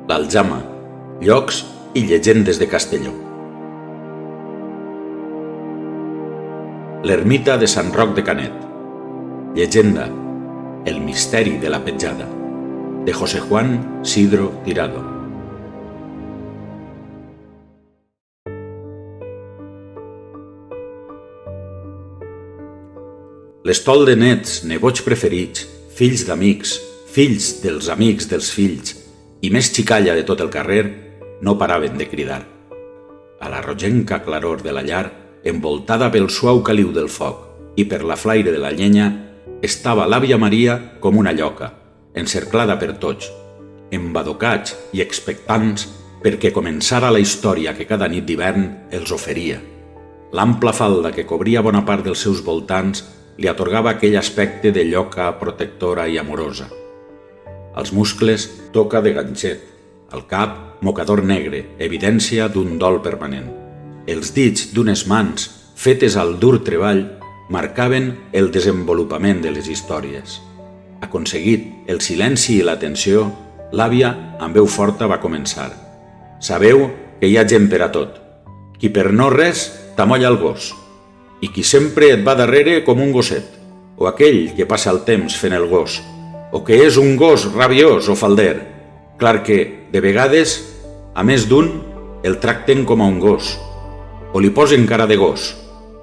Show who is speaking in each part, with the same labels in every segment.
Speaker 1: l'Aljama, llocs i llegendes de Castelló. L'ermita de Sant Roc de Canet. Llegenda, el misteri de la petjada, de José Juan Sidro Tirado. L'estol de nets, nebots preferits, fills d'amics, fills dels amics dels fills i més xicalla de tot el carrer, no paraven de cridar. A la rogenca claror de la llar, envoltada pel suau caliu del foc i per la flaire de la llenya, estava l'àvia Maria com una lloca, encerclada per tots, embadocats i expectants perquè començara la història que cada nit d'hivern els oferia. L'ampla falda que cobria bona part dels seus voltants li atorgava aquell aspecte de lloca protectora i amorosa. Als muscles, toca de ganxet, al cap, mocador negre, evidència d'un dol permanent. Els dits d'unes mans, fetes al dur treball, marcaven el desenvolupament de les històries. Aconseguit el silenci i l'atenció, l'àvia, amb veu forta, va començar. Sabeu que hi ha gent per a tot. Qui per no res t'amolla el gos, i qui sempre et va darrere com un gosset, o aquell que passa el temps fent el gos, o que és un gos rabiós o falder. Clar que, de vegades, a més d'un, el tracten com a un gos, o li posen cara de gos,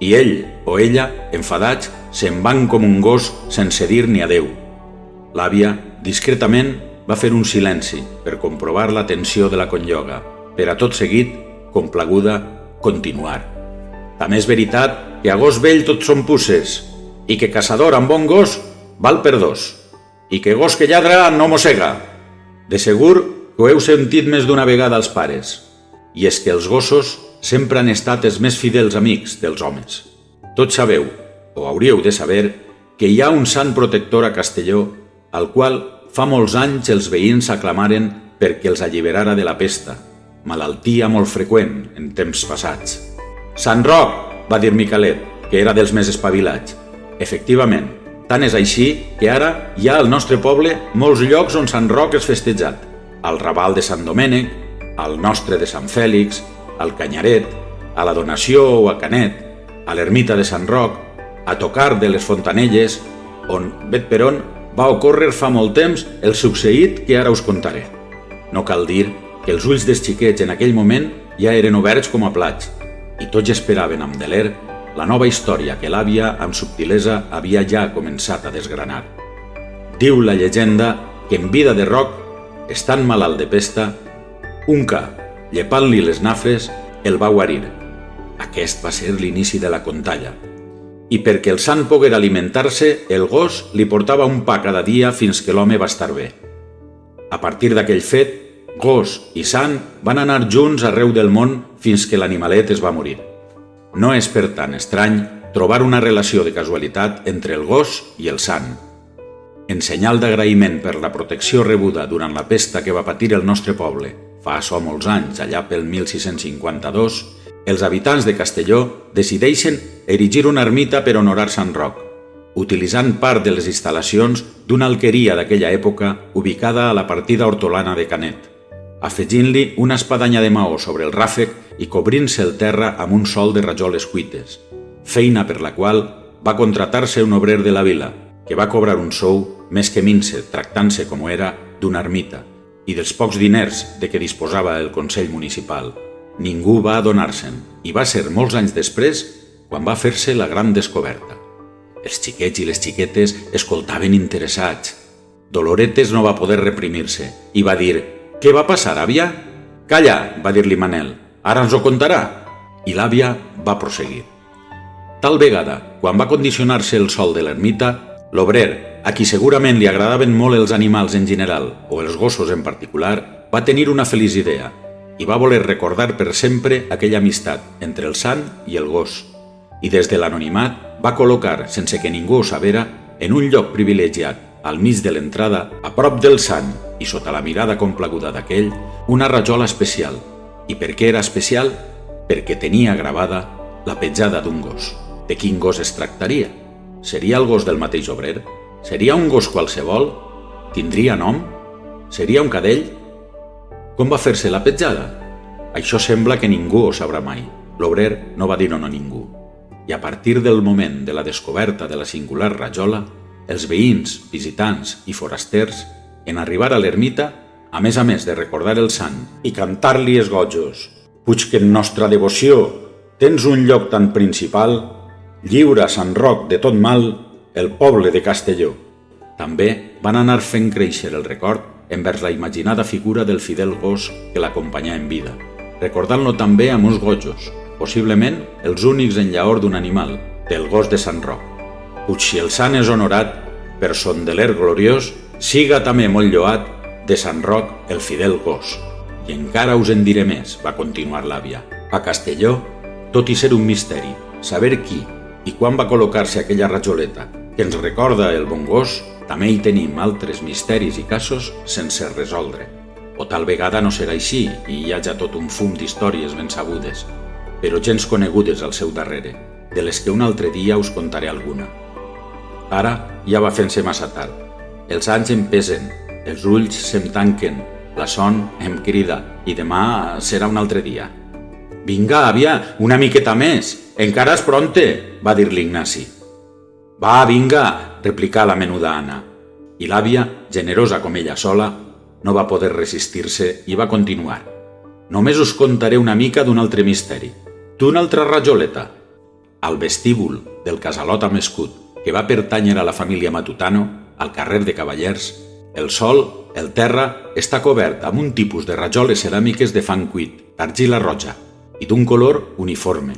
Speaker 1: i ell o ella, enfadats, se'n van com un gos sense dir ni adeu. L'àvia, discretament, va fer un silenci per comprovar l'atenció de la conyoga, per a tot seguit, complaguda, continuar. També és veritat que a gos vell tots són puces, i que caçador amb bon gos val per dos, i que gos que lladra no mossega. De segur que ho heu sentit més d'una vegada als pares, i és que els gossos sempre han estat els més fidels amics dels homes. Tots sabeu, o hauríeu de saber, que hi ha un sant protector a Castelló, al qual fa molts anys els veïns aclamaren perquè els alliberara de la pesta, malaltia molt freqüent en temps passats. «Sant Roc», va dir Micalet, que era dels més espavilats. Efectivament, tant és així que ara hi ha al nostre poble molts llocs on Sant Roc és festejat. Al Raval de Sant Domènec, al nostre de Sant Fèlix, al Canyaret, a la Donació o a Canet, a l'ermita de Sant Roc, a Tocar de les Fontanelles, on, vet per on, va ocórrer fa molt temps el succeït que ara us contaré. No cal dir que els ulls dels xiquets en aquell moment ja eren oberts com a plats, i tots esperaven amb deler la nova història que l'àvia amb subtilesa havia ja començat a desgranar. Diu la llegenda que en vida de Roc, estant malalt de pesta, un ca, llepant-li les nafres, el va guarir. Aquest va ser l'inici de la contalla. I perquè el sant poguera alimentar-se, el gos li portava un pa cada dia fins que l'home va estar bé. A partir d'aquell fet, gos i sant van anar junts arreu del món fins que l'animalet es va morir. No és per tant estrany trobar una relació de casualitat entre el gos i el sant. En senyal d'agraïment per la protecció rebuda durant la pesta que va patir el nostre poble fa açò molts anys, allà pel 1652, els habitants de Castelló decideixen erigir una ermita per honorar Sant Roc, utilitzant part de les instal·lacions d'una alqueria d'aquella època ubicada a la partida hortolana de Canet, afegint-li una espadanya de maó sobre el ràfec i cobrint-se el terra amb un sol de rajoles cuites, feina per la qual va contratar-se un obrer de la vila, que va cobrar un sou més que minse, tractant-se com era d'una ermita, i dels pocs diners de què disposava el Consell Municipal. Ningú va adonar-se'n, i va ser molts anys després quan va fer-se la gran descoberta. Els xiquets i les xiquetes escoltaven interessats. Doloretes no va poder reprimir-se i va dir: «Què va passar, àvia?» «Calla», va dir-li Manel, «ara ens ho contarà». I l'àvia va proseguir. Tal vegada, quan va condicionar-se el sol de l'ermita, l'obrer, a qui segurament li agradaven molt els animals en general, o els gossos en particular, va tenir una feliç idea i va voler recordar per sempre aquella amistat entre el sant i el gos. I des de l'anonimat va col·locar, sense que ningú ho sabera, en un lloc privilegiat, al mig de l'entrada, a prop del sant i sota la mirada complaguda d'aquell, una rajola especial. I per què era especial? Perquè tenia gravada la petjada d'un gos. De quin gos es tractaria? Seria el gos del mateix obrer? Seria un gos qualsevol? Tindria nom? Seria un cadell? Com va fer-se la petjada? Això sembla que ningú ho sabrà mai. L'obrer no va dir-ho a ningú. I a partir del moment de la descoberta de la singular rajola, els veïns, visitants i forasters, en arribar a l'ermita, a més de recordar el sant i cantar-li els gojos, «Puig que en nostra devoció tens un lloc tan principal, lliura a Sant Roc de tot mal el poble de Castelló». També van anar fent créixer el record envers la imaginada figura del fidel gos que l'acompanyà en vida, recordant-lo també amb uns gojos, possiblement els únics en llaor d'un animal, del gos de Sant Roc. Puig si el sant és honorat, per son deler gloriós, siga també molt lloat de Sant Roc el fidel gos. I encara us en diré més, va continuar l'àvia. A Castelló, tot i ser un misteri, saber qui i quan va col·locar-se aquella rajoleta que ens recorda el bon gos, també hi tenim altres misteris i casos sense resoldre. O tal vegada no serà així i hi haja tot un fum d'històries ben sabudes, però gens conegudes al seu darrere, de les que un altre dia us contaré alguna. Ara ja va fent-se massa tard. Els anys em pesen, els ulls se'm tanquen, la son em crida i demà serà un altre dia. «Vinga, àvia, una miqueta més, encara és pronte», va dir l'Ignasi. «Va, vinga», replicà la menuda Anna. I l'àvia, generosa com ella sola, no va poder resistir-se i va continuar. «Només us contaré una mica d'un altre misteri, d'una altra rajoleta. Al vestíbul del casalot amb escut, que va pertànyer a la família Matutano, al carrer de Cavallers, el sòl, el terra, està cobert amb un tipus de rajoles ceràmiques de fang cuit, d'argila roja, i d'un color uniforme,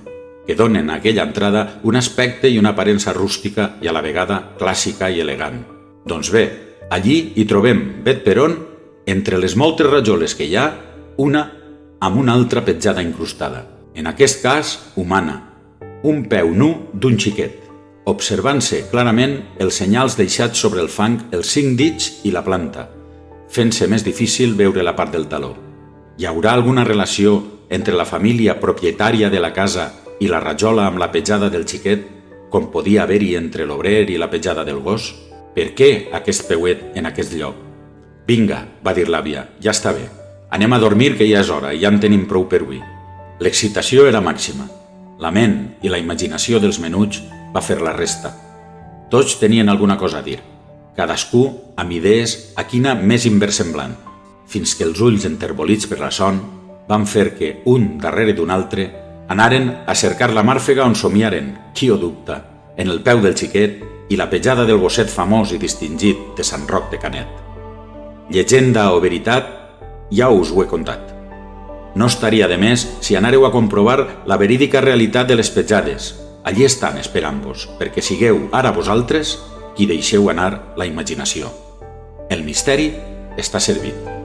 Speaker 1: que donen a aquella entrada un aspecte i una aparença rústica i a la vegada clàssica i elegant. Doncs bé, allí hi trobem, vet per on, entre les moltes rajoles que hi ha, una amb una altra petjada incrustada, en aquest cas humana, un peu nu d'un xiquet, observant-se clarament els senyals deixats sobre el fang, els 5 dits i la planta, fent-se més difícil veure la part del taló. Hi haurà alguna relació entre la família propietària de la casa i la rajola amb la petjada del xiquet, com podia haver-hi entre l'obrer i la petjada del gos? Per què aquest peuet en aquest lloc? «Vinga», va dir l'àvia, «ja està bé. Anem a dormir que ja és hora i ja en tenim prou per avui». L'excitació era màxima. La ment i la imaginació dels menuts va fer la resta. Tots tenien alguna cosa a dir, cadascú amb idees a quina més inversemblant, fins que els ulls enterbolits per la son van fer que, un darrere d'un altre, anaren a cercar la màrfega on somiaren, qui ho dubta, en el peu del xiquet i la petjada del gosset famós i distingit de Sant Roc de Canet. Llegenda o veritat, ja us ho he contat. No estaria de més si anàreu a comprovar la verídica realitat de les petjades. Allí estan esperant-vos, perquè sigueu ara vosaltres qui deixeu anar la imaginació. El misteri està servit.